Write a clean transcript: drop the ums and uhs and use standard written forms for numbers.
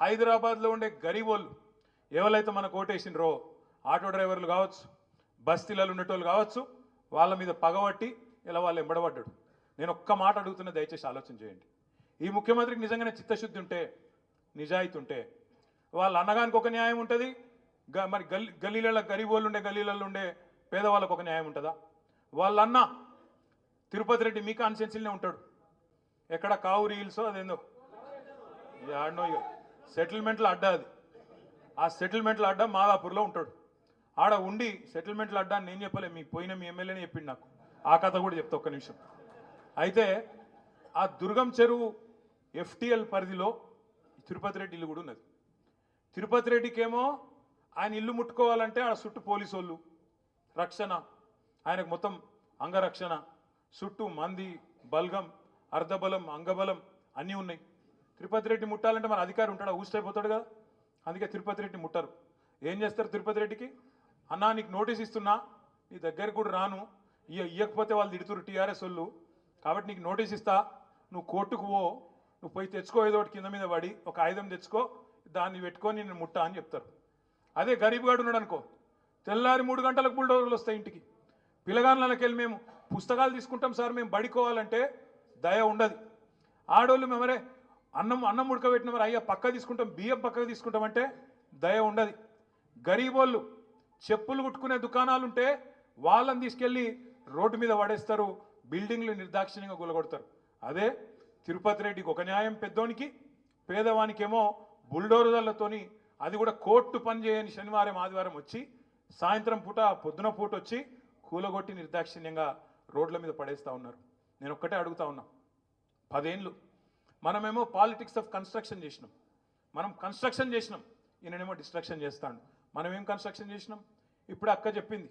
హైదరాబాద్లో ఉండే గరీబోళ్ళు ఎవరైతే మనకు ఓటేసినరో ఆటో డ్రైవర్లు కావచ్చు, బస్తీలలో ఉండేటోళ్ళు కావచ్చు, వాళ్ళ మీద పగబట్టి ఇలా వాళ్ళు ఎంబడబడ్డాడు. నేను ఒక్క మాట అడుగుతున్న, దయచేసి ఆలోచన చేయండి. ఈ ముఖ్యమంత్రికి నిజంగానే చిత్తశుద్ధి ఉంటే, నిజాయితీ ఉంటే, వాళ్ళ అన్నగానికి ఒక న్యాయం ఉంటుంది, మరి గల్లీలలో గరీబోళ్ళు ఉండే గల్లీలలో ఉండే పేదవాళ్ళకు ఒక న్యాయం ఉంటుందా? వాళ్ళన్న తిరుపతి రెడ్డి మీ కాన్స్టిట్యున్సీలోనే ఉంటాడు. ఎక్కడ కావురి హిల్సో అదేందో ఆడనో సెటిల్మెంట్ల అడ్డా అది. ఆ సెటిల్మెంట్ల అడ్డా మాదాపూర్లో ఉంటాడు. ఆడ ఉండి సెటిల్మెంట్ల అడ్డా అని నేను చెప్పలే, మీ ఎమ్మెల్యేనే చెప్పిండు నాకు. ఆ కథ కూడా చెప్తా ఒక్క నిమిషం. అయితే ఆ దుర్గం చెరువు ఎఫ్టిఎల్ పరిధిలో తిరుపతి రెడ్డి ఇల్లు కూడా ఉన్నది. తిరుపతి రెడ్డికేమో ఆయన ఇల్లు ముట్టుకోవాలంటే ఆడ చుట్టూ పోలీసు వాళ్ళు రక్షణ, ఆయనకు మొత్తం అంగరక్షణ, చుట్టూ మంది, బల్గం, అర్ధబలం, అంగబలం అన్నీ ఉన్నాయి. తిరుపతి రెడ్డి ముట్టాలంటే మన అధికారి ఉంటాడా? ఊసిపోతాడు కదా. అందుకే తిరుపతి రెడ్డి ముట్టరు. ఏం చేస్తారు తిరుపతి రెడ్డికి? అన్నా నీకు నోటీస్ ఇస్తున్నా, నీ దగ్గరికి కూడా రాను, ఇవ్వకపోతే వాళ్ళు తిడుతురు టీఆర్ఎస్ వాళ్ళు, కాబట్టి నీకు నోటీస్ ఇస్తా, నువ్వు కోర్టుకు పో, నువ్వు పోయి తెచ్చుకో, ఏదో ఒకటి కింద మీద పడి ఒక ఆయుధం తెచ్చుకో, దాన్ని పెట్టుకొని నేను ముట్టా అని చెప్తారు. అదే గరీబ్ గాడు ఉన్నాడు అనుకో, తెల్లారి 3 గంటలకు బుల్డోజర్లు వస్తాయి ఇంటికి. పిల్లగాళ్ళకి వెళ్ళి మేము పుస్తకాలు తీసుకుంటాం సార్, మేము బడికోవాలంటే దయ ఉండదు. ఆడోళ్ళు మేమరే అన్నం ఉడకబెట్టిన మరి అయ్యా పక్క తీసుకుంటాం, బియ్యం పక్కకు తీసుకుంటామంటే దయ ఉండదు. గరీబోళ్ళు చెప్పులు కుట్టుకునే దుకాణాలు ఉంటే వాళ్ళని తీసుకెళ్ళి రోడ్డు మీద పడేస్తారు, బిల్డింగ్లు నిర్దాక్షిణ్యంగా కూలగొడతారు. అదే తిరుపతి రెడ్డికి ఒక న్యాయం పెద్దోనికి, పేదవానికేమో బుల్డోజర్లతోని, అది కూడా కోర్టు పని చేయని శనివారం ఆదివారం వచ్చి సాయంత్రం పూట పొద్దున పూట వచ్చి కూలగొట్టి నిర్దాక్షిణ్యంగా రోడ్ల మీద పడేస్తూ ఉన్నారు. నేను ఒక్కటే అడుగుతా ఉన్నా, 10 ఏళ్ళు మనమేమో పాలిటిక్స్ ఆఫ్ కన్స్ట్రక్షన్ చేసినాం, మనం కన్స్ట్రక్షన్ చేసినాం, ఈయననేమో డిస్ట్రక్షన్ చేస్తాడు. మనం ఏం కన్స్ట్రక్షన్ చేసినాం? ఇప్పుడు అక్క చెప్పింది,